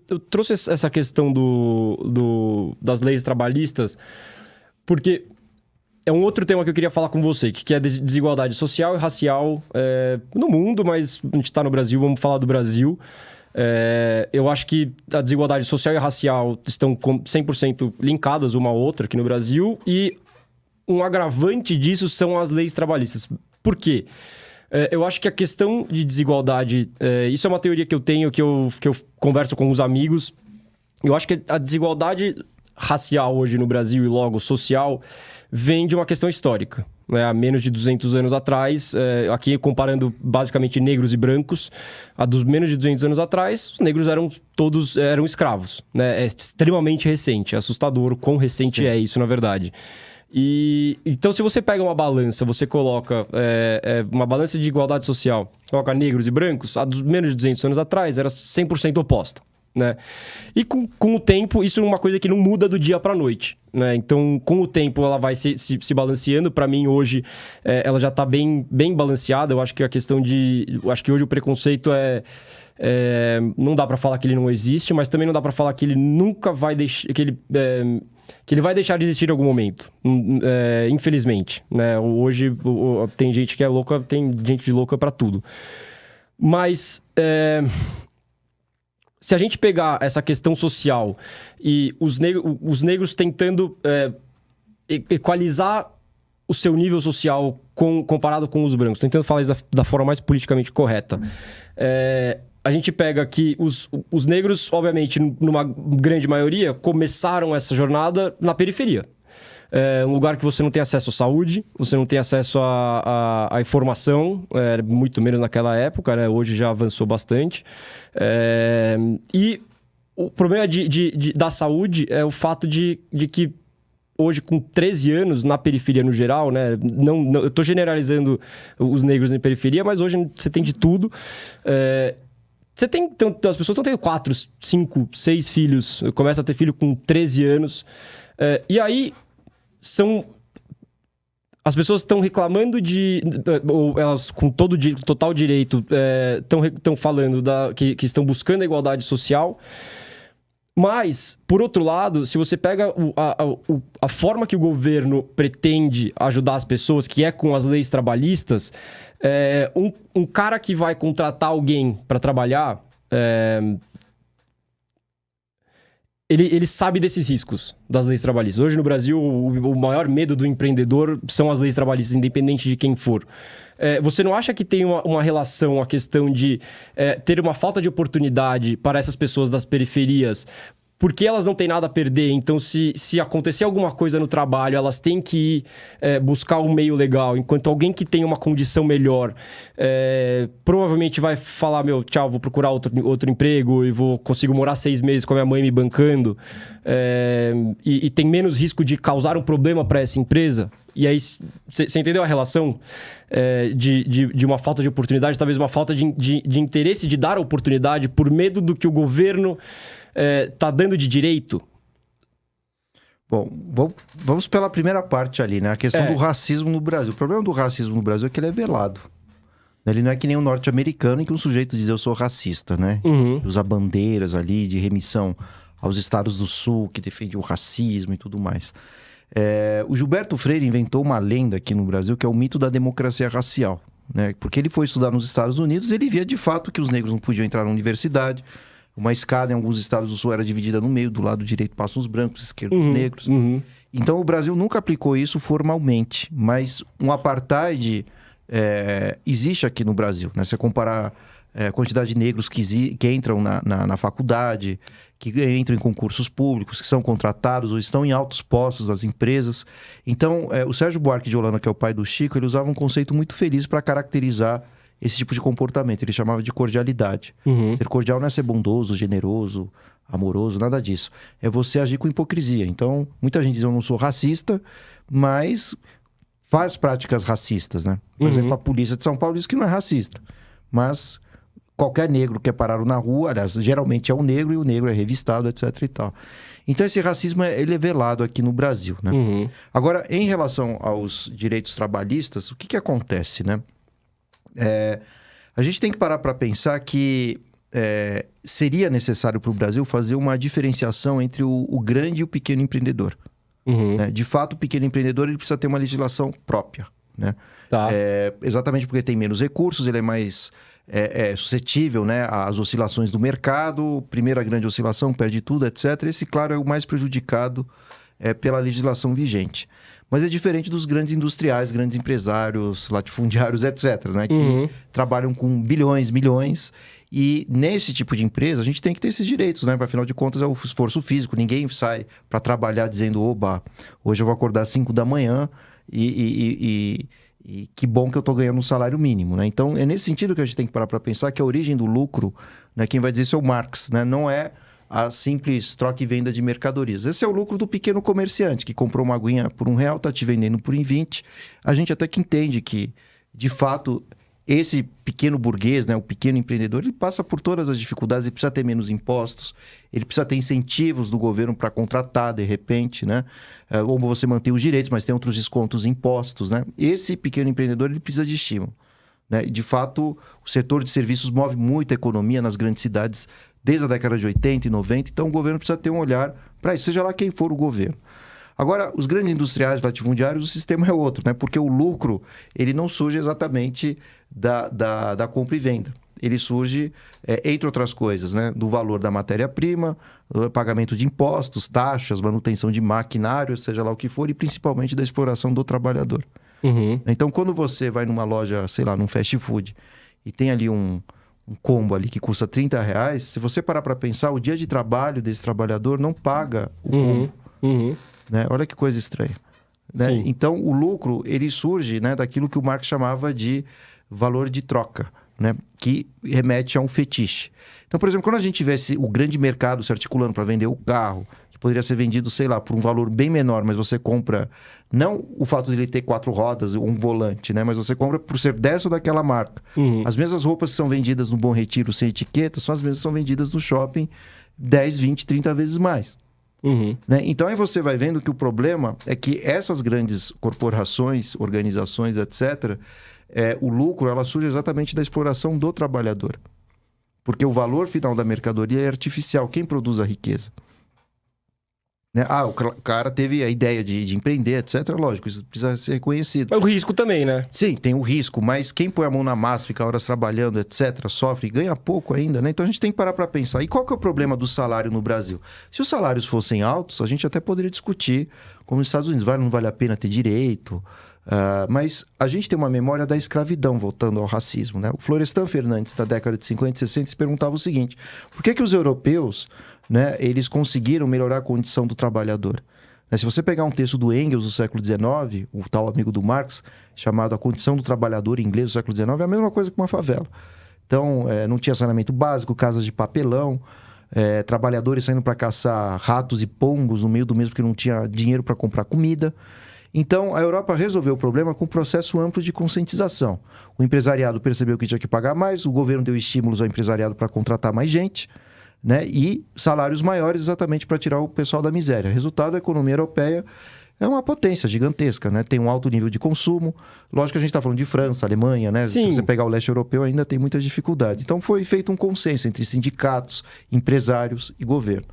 eu trouxe essa questão das leis trabalhistas porque é um outro tema que eu queria falar com você, que é desigualdade social e racial no mundo, mas a gente está no Brasil, vamos falar do Brasil. Eu acho que a desigualdade social e racial estão 100% linkadas uma à outra aqui no Brasil, e um agravante disso são as leis trabalhistas. Por quê? Eu acho que a questão de desigualdade... isso é uma teoria que eu tenho, que eu converso com os amigos. Eu acho que a desigualdade racial hoje no Brasil e logo social vem de uma questão histórica. Há menos de 200 anos atrás, aqui comparando basicamente negros e brancos, há dos menos de 200 anos atrás, os negros todos eram escravos. É extremamente recente, é assustador o quão recente é isso, na verdade. Então, se você pega uma balança, você coloca uma balança de igualdade social, coloca negros e brancos, há dos menos de 200 anos atrás, era 100% oposta. Né? E com o tempo, isso é uma coisa que não muda do dia para a noite. Né? Então, com o tempo, ela vai se balanceando. Para mim, hoje, ela já está bem balanceada. Eu acho que a questão eu acho que hoje o preconceito não dá para falar que ele não existe, mas também não dá para falar que ele nunca vai deixar... que ele vai deixar de existir em algum momento. Infelizmente. Né? Hoje, tem gente que é louca, tem gente de louca para tudo. Mas... se a gente pegar essa questão social e os negros tentando equalizar o seu nível social comparado com os brancos, tentando falar isso da forma mais politicamente correta, a gente pega que os negros, obviamente, numa grande maioria, começaram essa jornada na periferia. Um lugar que você não tem acesso à saúde, você não tem acesso à informação, muito menos naquela época, né? Hoje já avançou bastante. E o problema da saúde é o fato de que hoje, com 13 anos, na periferia no geral, né? Não, eu estou generalizando os negros na periferia, mas hoje você tem de tudo. As pessoas estão tendo 4, 5, 6 filhos, começa a ter filho com 13 anos. E aí... as pessoas estão reclamando ou elas com total direito estão falando que estão buscando a igualdade social, mas, por outro lado, se você pega a forma que o governo pretende ajudar as pessoas, que é com as leis trabalhistas, um cara que vai contratar alguém para trabalhar... Ele sabe desses riscos das leis trabalhistas. Hoje no Brasil, o maior medo do empreendedor são as leis trabalhistas, independente de quem for. Você não acha que tem uma relação, a questão de ter uma falta de oportunidade para essas pessoas das periferias, porque elas não têm nada a perder? Então, se acontecer alguma coisa no trabalho, elas têm que ir buscar um meio legal, enquanto alguém que tem uma condição melhor provavelmente vai falar, tchau, vou procurar outro emprego e consigo morar 6 meses com a minha mãe me bancando, e tem menos risco de causar um problema para essa empresa. E aí, você entendeu a relação de uma falta de oportunidade, talvez uma falta de interesse de dar a oportunidade por medo do que o governo tá dando de direito? Bom, vamos pela primeira parte ali, né? A questão do racismo no Brasil. O problema do racismo no Brasil é que ele é velado. Ele não é que nem o norte-americano, em que um sujeito diz eu sou racista, né? Uhum. Usa bandeiras ali de remissão aos estados do sul, que defende o racismo e tudo mais. O Gilberto Freire inventou uma lenda aqui no Brasil, que é o mito da democracia racial, né? Porque ele foi estudar nos Estados Unidos e ele via de fato que os negros não podiam entrar na universidade. Uma escada em alguns estados do sul era dividida no meio, do lado direito passam os brancos, esquerdo os negros. Uhum. Então o Brasil nunca aplicou isso formalmente, mas um apartheid existe aqui no Brasil, né? Se você comparar a quantidade de negros que entram na faculdade, que entram em concursos públicos, que são contratados ou estão em altos postos das empresas. Então, o Sérgio Buarque de Holanda, que é o pai do Chico, ele usava um conceito muito feliz para caracterizar esse tipo de comportamento. Ele chamava de cordialidade. Uhum. Ser cordial não é ser bondoso, generoso, amoroso, nada disso. É você agir com hipocrisia. Então, muita gente diz, eu não sou racista, mas faz práticas racistas, né? Por exemplo, a polícia de São Paulo diz que não é racista. Mas qualquer negro que é parado na rua, aliás, geralmente é um negro, e o negro é revistado, etc e tal. Então, esse racismo, ele é velado aqui no Brasil, né? Uhum. Agora, em relação aos direitos trabalhistas, o que acontece, né? A gente tem que parar para pensar que seria necessário para o Brasil fazer uma diferenciação entre o grande e o pequeno empreendedor. Né? De fato, o pequeno empreendedor ele precisa ter uma legislação própria. Né? Tá. Exatamente porque tem menos recursos, ele é mais suscetível, né, às oscilações do mercado. Primeira grande oscilação, perde tudo, etc. Esse, claro, é o mais prejudicado pela legislação vigente. Mas é diferente dos grandes industriais, grandes empresários, latifundiários, etc., né? Que trabalham com bilhões, milhões. E nesse tipo de empresa, a gente tem que ter esses direitos, né? Afinal de contas, é o esforço físico. Ninguém sai para trabalhar dizendo, oba, hoje eu vou acordar às 5 da manhã e que bom que eu estou ganhando um salário mínimo, né? Então, é nesse sentido que a gente tem que parar para pensar que a origem do lucro, né? Quem vai dizer isso é o Marx, né? Não é a simples troca e venda de mercadorias. Esse é o lucro do pequeno comerciante, que comprou uma aguinha por R$1, está te vendendo por R$1,20. A gente até que entende que, de fato, esse pequeno burguês, né, o pequeno empreendedor, ele passa por todas as dificuldades, ele precisa ter menos impostos, ele precisa ter incentivos do governo para contratar, de repente, né? Ou você mantém os direitos, mas tem outros descontos impostos, né? Esse pequeno empreendedor, ele precisa de estímulo. Né? De fato, o setor de serviços move muita economia nas grandes cidades desde a década de 80 e 90, então o governo precisa ter um olhar para isso, seja lá quem for o governo. Agora, os grandes industriais latifundiários, o sistema é outro, né? Porque o lucro ele não surge exatamente da compra e venda. Ele surge, entre outras coisas, né? Do valor da matéria-prima, pagamento de impostos, taxas, manutenção de maquinário, seja lá o que for, e principalmente da exploração do trabalhador. Então, quando você vai numa loja, sei lá, num fast food, e tem ali um combo ali que custa R$30, se você parar para pensar, o dia de trabalho desse trabalhador não paga o combo. Né? Olha que coisa estranha. Né? Então, o lucro, ele surge, né, daquilo que o Marx chamava de valor de troca, né? Que remete a um fetiche. Então, por exemplo, quando a gente tivesse o grande mercado se articulando para vender o carro, que poderia ser vendido, sei lá, por um valor bem menor, mas você compra, não o fato de ele ter 4 rodas ou um volante, né? Mas você compra por ser dessa ou daquela marca. As mesmas roupas que são vendidas no Bom Retiro sem etiqueta são as mesmas que são vendidas no shopping 10, 20, 30 vezes mais. Né? Então aí você vai vendo que o problema é que essas grandes corporações, organizações, etc., o lucro ela surge exatamente da exploração do trabalhador. Porque o valor final da mercadoria é artificial. Quem produz a riqueza? Né? O cara teve a ideia de empreender, etc. Lógico, isso precisa ser reconhecido. É o risco também, né? Sim, tem o risco, mas quem põe a mão na massa, fica horas trabalhando, etc., sofre e ganha pouco ainda, né? Então a gente tem que parar para pensar. E qual que é o problema do salário no Brasil? Se os salários fossem altos, a gente até poderia discutir, como nos Estados Unidos, não vale a pena ter direito. Mas a gente tem uma memória da escravidão, voltando ao racismo, né? O Florestan Fernandes, da década de 50 e 60, se perguntava o seguinte: por que os europeus, né, eles conseguiram melhorar a condição do trabalhador? Se você pegar um texto do Engels do século XIX, o tal amigo do Marx, chamado A Condição do Trabalhador em inglês do século XIX, é a mesma coisa que uma favela. Então, não tinha saneamento básico, casas de papelão, trabalhadores saindo para caçar ratos e pombos no meio do mês porque não tinha dinheiro para comprar comida. Então, a Europa resolveu o problema com um processo amplo de conscientização. O empresariado percebeu que tinha que pagar mais, o governo deu estímulos ao empresariado para contratar mais gente, né? E salários maiores exatamente para tirar o pessoal da miséria. Resultado, a economia europeia é uma potência gigantesca, né? Tem um alto nível de consumo. Lógico que a gente está falando de França, Alemanha, né? Sim. Se você pegar o leste europeu, ainda tem muitas dificuldades. Então, foi feito um consenso entre sindicatos, empresários e governo.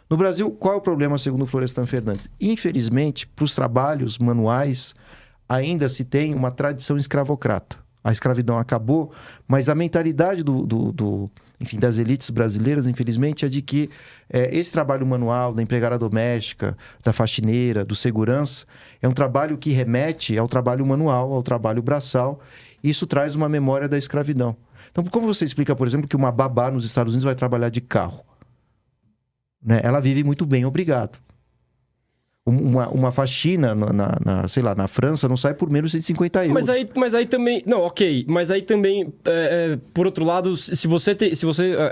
No Brasil, qual é o problema, segundo o Florestan Fernandes? Infelizmente, para os trabalhos manuais, ainda se tem uma tradição escravocrata. A escravidão acabou, mas a mentalidade das elites brasileiras, infelizmente, é de que esse trabalho manual, da empregada doméstica, da faxineira, do segurança, é um trabalho que remete ao trabalho manual, ao trabalho braçal, e isso traz uma memória da escravidão. Então, como você explica, por exemplo, que uma babá nos Estados Unidos vai trabalhar de carro? Né? Ela vive muito bem, obrigado. Uma faxina sei lá, na França não sai por menos de 150 euros. Mas aí também... Não, ok. Mas aí também, por outro lado, se você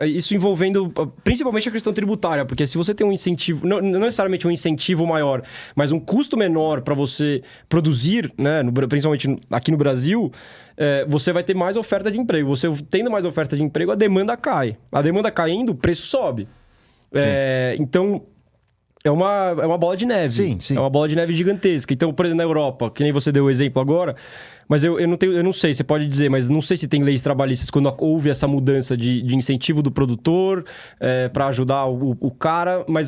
isso envolvendo principalmente a questão tributária, porque se você tem um incentivo, não necessariamente um incentivo maior, mas um custo menor para você produzir, né, principalmente aqui no Brasil, você vai ter mais oferta de emprego. Você tendo mais oferta de emprego, a demanda cai. A demanda caindo, o preço sobe. Então... é uma bola de neve. Sim, sim. É uma bola de neve gigantesca. Então, por exemplo, na Europa, que nem você deu o exemplo agora, mas eu não sei, você pode dizer, mas não sei se tem leis trabalhistas quando houve essa mudança de incentivo do produtor para ajudar o cara, mas,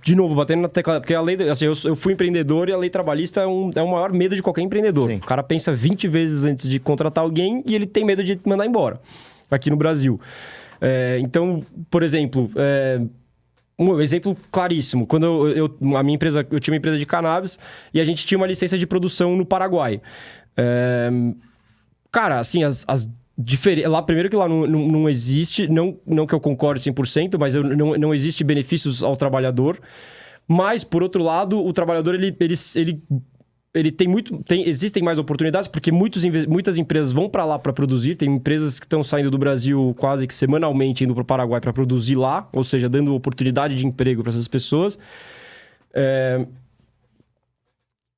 de novo, batendo na tecla, porque a lei, assim, eu fui empreendedor e a lei trabalhista é o maior medo de qualquer empreendedor. Sim. O cara pensa 20 vezes antes de contratar alguém e ele tem medo de mandar embora, aqui no Brasil. Então, por exemplo... Um exemplo claríssimo. Quando a minha empresa, eu tinha uma empresa de cannabis e a gente tinha uma licença de produção no Paraguai. Cara, assim, as diferenças... Lá, primeiro que lá não existe, não que eu concorde 100%, mas não existe benefícios ao trabalhador. Mas, por outro lado, o trabalhador, ele tem existem mais oportunidades, porque muitas empresas vão para lá para produzir. Tem empresas que estão saindo do Brasil quase que semanalmente, indo para o Paraguai para produzir lá, ou seja, dando oportunidade de emprego para essas pessoas.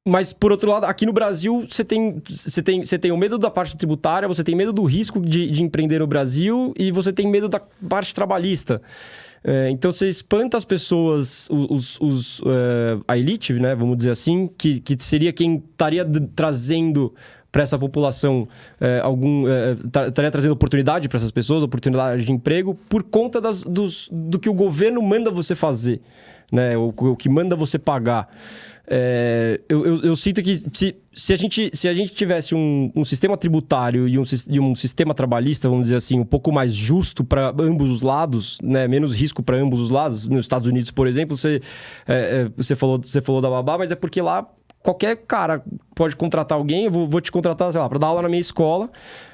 Mas, por outro lado, aqui no Brasil, você tem o medo da parte tributária, você tem medo do risco de empreender no Brasil e você tem medo da parte trabalhista. Então, você espanta as pessoas, a elite, né, vamos dizer assim, que seria quem estaria trazendo para essa população estaria trazendo oportunidade para essas pessoas, oportunidade de emprego, por conta do que o governo manda você fazer, né, o que manda você pagar. Eu sinto que se a gente tivesse um sistema tributário e um sistema trabalhista, vamos dizer assim, um pouco mais justo para ambos os lados, né? Menos risco para ambos os lados. Nos Estados Unidos, por exemplo, você falou da babá, mas é porque lá qualquer cara pode contratar alguém. Eu vou te contratar, sei lá, para dar aula na minha escola.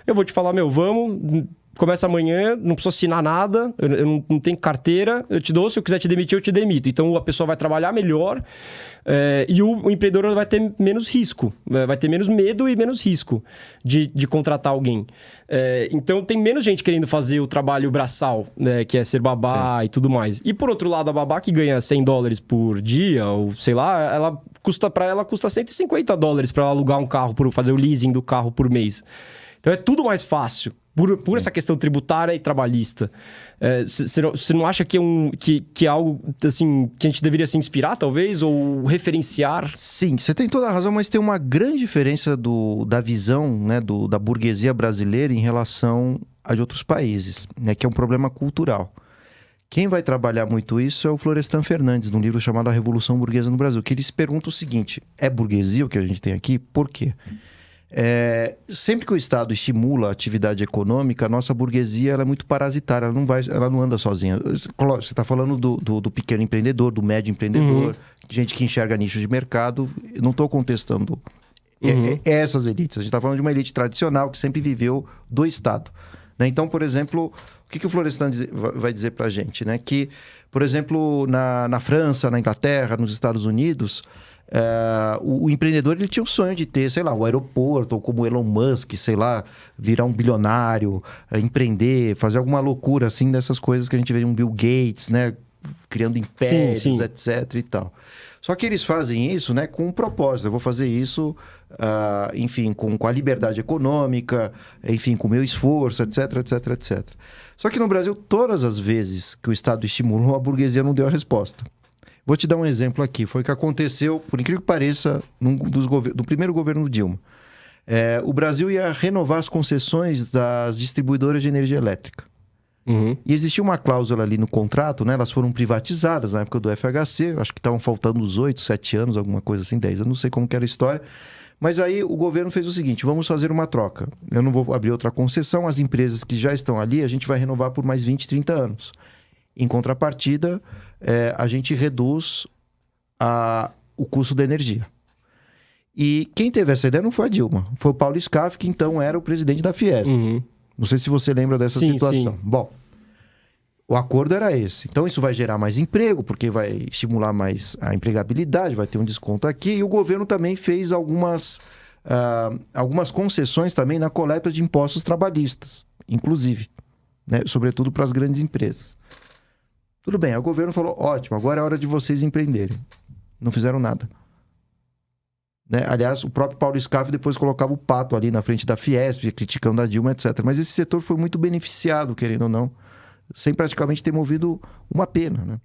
Eu vou te falar, vamos... Começa amanhã, não precisa assinar nada, eu não tenho carteira, eu te dou, se eu quiser te demitir, eu te demito. Então, a pessoa vai trabalhar melhor e o empreendedor vai ter menos risco, vai ter menos medo e menos risco de contratar alguém. Então, tem menos gente querendo fazer o trabalho braçal, né, que é ser babá. Sim. E tudo mais. E, por outro lado, a babá que ganha $100 por dia, ou sei lá, custa $150 para ela alugar um carro, fazer o leasing do carro por mês. Então, é tudo mais fácil. Por essa questão tributária e trabalhista. Você não acha que é algo assim, que a gente deveria se inspirar, talvez? Ou referenciar? Sim, você tem toda a razão, mas tem uma grande diferença da visão, né, da burguesia brasileira em relação a de outros países, né, que é um problema cultural. Quem vai trabalhar muito isso é o Florestan Fernandes, num livro chamado A Revolução Burguesa no Brasil, que ele se pergunta o seguinte: é burguesia o que a gente tem aqui? Por quê? Sempre que o Estado estimula a atividade econômica, a nossa burguesia ela é muito parasitária, ela não anda sozinha. Você está falando do pequeno empreendedor, do médio empreendedor, gente que enxerga nicho de mercado. Eu não estou contestando essas elites. A gente está falando de uma elite tradicional que sempre viveu do Estado, né? Então, por exemplo, o que o Florestan vai dizer para a gente? Né? Que, por exemplo, na França, na Inglaterra, nos Estados Unidos... o empreendedor ele tinha o sonho de ter, sei lá, um aeroporto, ou como Elon Musk, sei lá, virar um bilionário, empreender, fazer alguma loucura assim dessas coisas que a gente vê um Bill Gates, né, criando impérios, sim. Etc e tal. Só que eles fazem isso, né, com um propósito. Eu vou fazer isso, enfim, com a liberdade econômica, enfim, com o meu esforço, etc, etc, etc. Só que no Brasil, todas as vezes que o Estado estimulou, a burguesia não deu a resposta. Vou te dar um exemplo aqui. Foi o que aconteceu, por incrível que pareça, do primeiro governo do Dilma. O Brasil ia renovar as concessões das distribuidoras de energia elétrica. E existia uma cláusula ali no contrato, né? Elas foram privatizadas na época do FHC. Acho que estavam faltando uns 8, 7 anos, alguma coisa assim, 10. Eu não sei como que era a história. Mas aí o governo fez o seguinte: vamos fazer uma troca. Eu não vou abrir outra concessão. As empresas que já estão ali, a gente vai renovar por mais 20, 30 anos. Em contrapartida, a gente reduz o custo da energia. E quem teve essa ideia não foi a Dilma, foi o Paulo Scaff, que então era o presidente da Fiesp. Não sei se você lembra dessa situação. Sim. Bom, o acordo era esse. Então isso vai gerar mais emprego, porque vai estimular mais a empregabilidade, vai ter um desconto aqui. E o governo também fez algumas concessões também na coleta de impostos trabalhistas, inclusive, né? Sobretudo para as grandes empresas. Tudo bem, aí o governo falou: ótimo, agora é hora de vocês empreenderem. Não fizeram nada. Né? Aliás, o próprio Paulo Scaff depois colocava o pato ali na frente da Fiesp, criticando a Dilma, etc. Mas esse setor foi muito beneficiado, querendo ou não, sem praticamente ter movido uma pena, né?